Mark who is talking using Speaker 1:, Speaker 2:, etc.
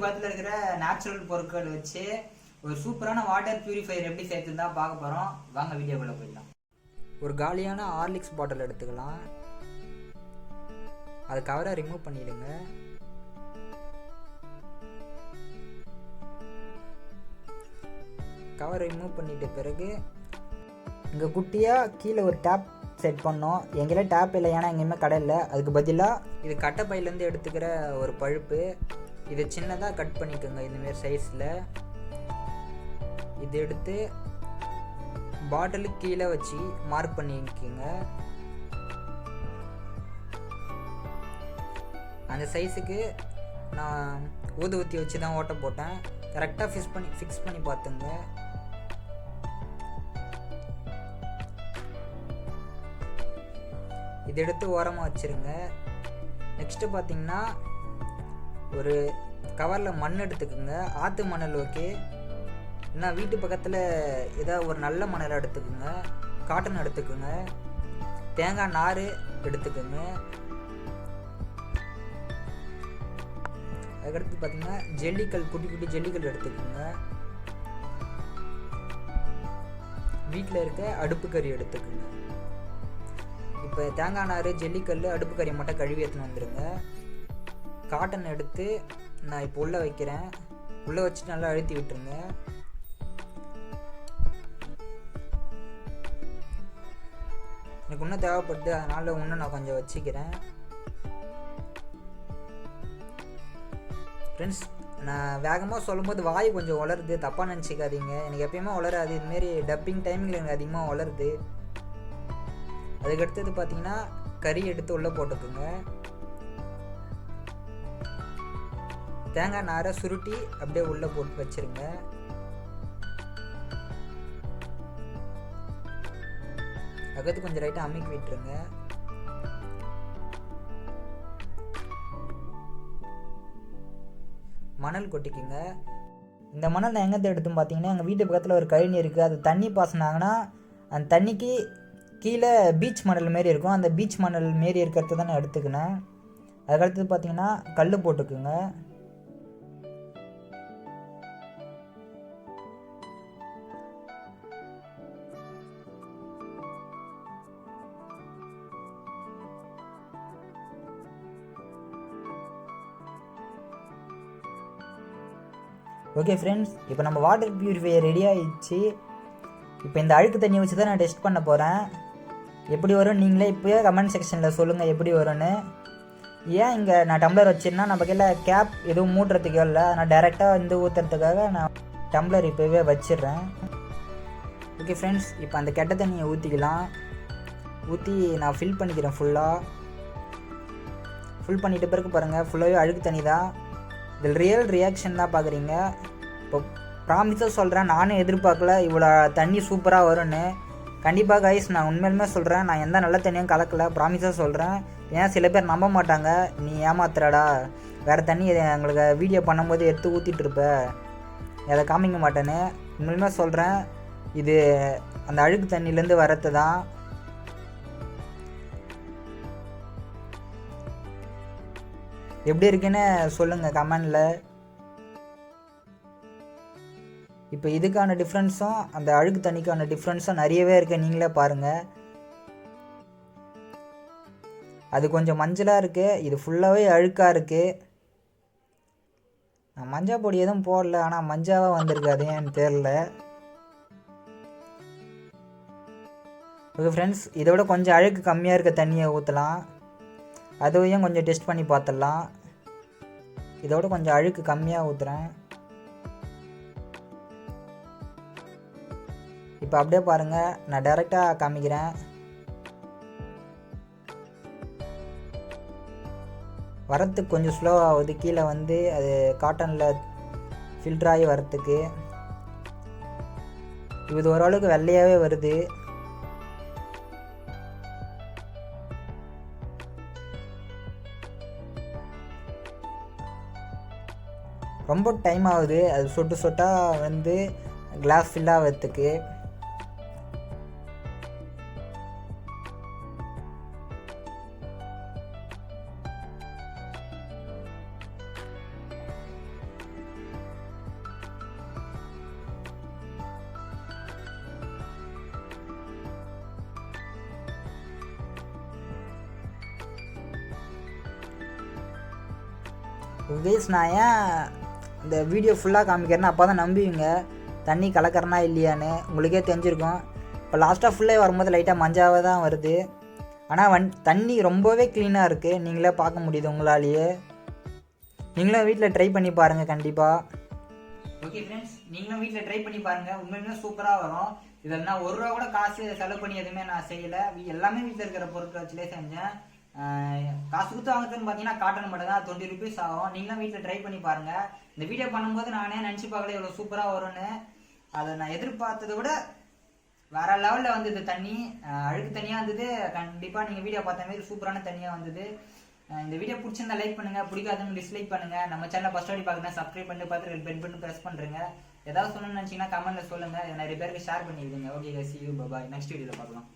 Speaker 1: பக்கத்தில் இருக்கிற நேச்சுரல் பொருட்கள் வச்சு ஒரு சூப்பரான வாட்டர் பியூரிஃபையர் எப்படி சேர்த்து தான் பார்க்க போகிறோம். வாங்க வீடியோக்குள்ளே போயிடலாம். ஒரு காலியான ஹார்லிக்ஸ் பாட்டில் எடுத்துக்கலாம். அது கவரை ரிமூவ் பண்ணிடுங்க. கவர் ரிமூவ் பண்ணிட்ட பிறகு இங்கே குட்டியாக கீழே ஒரு டேப் செட் பண்ணோம். எங்கேயில டேப் இல்லை, ஏன்னா எங்கேயுமே கடை இல்லை. அதுக்கு பதிலாக இது கட்டை பையிலேருந்து எடுத்துக்கிற ஒரு பழுப்பு. இதை சின்னதாக கட் பண்ணிக்கோங்க இந்தமாரி சைஸில். இது எடுத்து பாட்டிலுக்கு கீழே வச்சு மார்க் பண்ணிக்கோங்க. அந்த சைஸுக்கு நான் ஊதுவத்தி வச்சு தான் ஓட்ட போட்டேன். கரெக்டாக ஃபிக்ஸ் பண்ணி பார்த்துங்க. இது எடுத்து ஓரமாக வச்சுருங்க. நெக்ஸ்ட்டு பார்த்தீங்கன்னா ஒரு கவரில் மண் எடுத்துக்கோங்க. ஆற்று மணல் ஓகே, இல்லைனா வீட்டு பக்கத்தில் ஏதாவது ஒரு நல்ல மணல் எடுத்துக்கோங்க. காட்டன் எடுத்துக்கோங்க. தேங்காய் நார் எடுத்துக்கோங்க. அதுக்கடுத்து பார்த்தீங்கன்னா ஜல்லிக்கல், குட்டி குட்டி ஜல்லிக்கல் எடுத்துக்கோங்க. வீட்டில் இருக்க அடுப்பு கறி எடுத்துக்கோங்க. இப்போ தேங்காய் நார், ஜல்லிக்கல், அடுப்பு கறி மட்டும் கழுவி எடுத்துன்னு வந்துடுங்க. காட்டன் எடுத்து நான் இப்போ உள்ளே வைக்கிறேன். உள்ளே வச்சுட்டு நல்லா அழுத்தி விட்டுருங்க. எனக்கு இன்னும் தேவைப்படுது, அதனால் இன்னும் நான் கொஞ்சம் வச்சுக்கிறேன். ஃப்ரெண்ட்ஸ், நான் வேகமாக சொல்லும்போது வாய் கொஞ்சம் வளருது, தப்பாக நினச்சிக்காதீங்க. எனக்கு எப்பயுமே வளராது. இதுமாரி டப்பிங் டைமிங்கில் எனக்கு அதிகமாக வளருது. அதுக்கடுத்தது பார்த்தீங்கன்னா கறி எடுத்து உள்ளே போட்டுக்குங்க. தேங்காய் நாரை சுருட்டி அப்படியே உள்ளே போட்டு வச்சுருங்க. அதுக்கடுத்து கொஞ்சம் லைட்டாக அமுக்கி விட்டுருங்க. மணல் கொட்டிக்குங்க. இந்த மணல் நான் எங்கே எடுத்துன்னு பார்த்தீங்கன்னா, எங்கள் வீட்டு பக்கத்தில் ஒரு கழனி இருக்குது. அது தண்ணி பாசினாங்கன்னா அந்த தண்ணிக்கு கீழே பீச் மணல் மாரி இருக்கும். அந்த பீச் மணல் மாரி இருக்கிறது தான் நான் எடுத்துக்கினேன். அதுக்கடுத்தது பார்த்தீங்கன்னா கல் போட்டுக்குங்க. ஓகே ஃப்ரெண்ட்ஸ், இப்போ நம்ம வாட்டர் பியூரிஃபையர் ரெடி ஆகிடுச்சு. இப்போ இந்த அழுக்கு தண்ணி வச்சு தான் நான் டெஸ்ட் பண்ண போகிறேன். எப்படி வரும் நீங்களே இப்போயே கமெண்ட் செக்ஷனில் சொல்லுங்கள் எப்படி வரும்னு. ஏன் இங்கே நான் டம்ளர் வச்சுருந்தா நம்ம கையில் கேப் எதுவும் மூட்டுறதுக்கே இல்லை. நான் டைரெக்டாக வந்து ஊற்றுறதுக்காக நான் டம்ளர் இப்போவே வச்சிடுறேன். ஓகே ஃப்ரெண்ட்ஸ், இப்போ அந்த கெட்ட தண்ணியை ஊற்றிக்கலாம். ஊற்றி நான் ஃபில் பண்ணிக்கிறேன். ஃபுல் பண்ணிட்ட பிறகு பாருங்கள், ஃபுல்லாகவே அழுக்கு தண்ணி தான். இதில் ரியல் ரியாக்ஷன் தான் பார்க்குறீங்க. இப்போ ப்ராமிஸாக சொல்கிறேன், நானும் எதிர்பார்க்கல இவ்வளோ தண்ணி சூப்பராக வரும்னு. கண்டிப்பாக கைஸ், நான் உண்மையிலுமே சொல்கிறேன், நான் எந்த நல்ல தண்ணியும் கலக்கலை, ப்ராமிஸாக சொல்கிறேன். ஏன்னா சில பேர் நம்ப மாட்டாங்க, நீ ஏமாத்துறடா, வேறு தண்ணி எங்களுக்கு வீடியோ பண்ணும்போது எடுத்து ஊற்றிட்டுருப்ப, அதை காமிக்க மாட்டேன்னு. உண்மையிலுமே சொல்கிறேன், இது அந்த அழுக்கு தண்ணியிலேருந்து வரது தான். எப்படி இருக்குன்னு சொல்லுங்கள் கமெண்டில். இப்போ இதுக்கான டிஃப்ரென்ஸும் அந்த அழுக்கு தண்ணிக்கான டிஃப்ரென்ஸும் நிறையவே இருக்குது. நீங்களே பாருங்கள். அது கொஞ்சம் மஞ்சளாக இருக்குது, இது ஃபுல்லாகவே அழுக்காக இருக்குது. நான் மஞ்சள் பொடி எதுவும் போடல, ஆனால் மஞ்சாவாக வந்திருக்கு, அது ஏன்னு தெரில. ஓகே ஃப்ரெண்ட்ஸ், இதோட கொஞ்சம் அழுக்கு கம்மியாக இருக்க தண்ணியை ஊற்றலாம். அதுவையும் கொஞ்சம் டெஸ்ட் பண்ணி பார்த்துடலாம். இதோட கொஞ்சம் அழுக்கு கம்மியாக ஊற்றுறேன். இப்போ அப்படியே பாருங்கள், நான் டைரெக்டாக காமிக்கிறேன். வரத்துக்கு கொஞ்சம் ஸ்லோ ஆகுது. கீழே வந்து அது காட்டனில் ஃபில்டர் ஆகி வரத்துக்கு. இது ஓரளவுக்கு வெள்ளையாகவே வருது. ரொம்ப டைம் ஆகுது அது சொட்டு சொட்டாக வந்து கிளாஸ் ஃபில் ஆகிறதுக்கு. கைஸ் நான் ஏன் இந்த வீடியோ ஃபுல்லாக காமிக்கிறேன்னா அப்போ தான் நம்புவீங்க தண்ணி கலக்கிறனா இல்லையான்னு. உங்களுக்கே தெரிஞ்சிருக்கும். இப்போ லாஸ்ட்டாக ஃபுல்லாக வரும்போது லைட்டாக மஞ்சாவே தான் வருது. ஆனால் தண்ணி ரொம்பவே க்ளீனாக இருக்குது. நீங்களே பார்க்க முடியுது உங்களாலேயே. நீங்களும் வீட்டில் ட்ரை பண்ணி பாருங்கள் கண்டிப்பாக. ஓகே ஃப்ரெண்ட்ஸ், நீங்களும் வீட்டில் ட்ரை பண்ணி பாருங்கள். உண்மையுமே சூப்பராக வரும். இதில் நான் 1 ரூபா கூட காசு செலவு பண்ணி எதுவுமே நான் செய்யலை. எல்லாமே வீட்டில் இருக்கிற பொருட்களை வச்சுலே செஞ்சேன். காசு கொடுத்து வாங்குறதுன்னு பார்த்தீங்கன்னா காட்டன் மட்டும் தான் 20 ருபீஸ் ஆகும். நீங்களும் வீட்டில் ட்ரை பண்ணி பாருங்கள். இந்த வீடியோ பண்ணும்போது நானே நினச்சி பார்க்கல இவ்வளோ சூப்பராக வரும்னு. அதை நான் எதிர்பார்த்ததை விட வேற லெவலில் வந்தது. தண்ணி அழுக்கு தண்ணியாக வந்தது. கண்டிப்பாக நீங்கள் வீடியோ பார்த்த மாதிரி சூப்பரான தண்ணியாக வந்தது. இந்த வீடியோ பிடிச்சிருந்தா லைக் பண்ணுங்கள், பிடிக்காதுன்னு டிஸ்லைக் பண்ணுங்கள். நம்ம சேனலை ஃபர்ஸ்ட் வாட்டி பார்க்கணும் சப்ஸ்கிரைப் பண்ணிட்டு பார்த்து பெல் பட்டன் ப்ரெஸ் பண்ணுறேங்க. ஏதாவது சொல்லணும்னு நினச்சிங்கன்னா கமெண்ட்டில் சொல்லுங்கள். நிறைய பேருக்கு ஷேர் பண்ணிவிடுங்க. Okay, see you, bye bye. Next வீடியோவில் பார்க்கலாம்.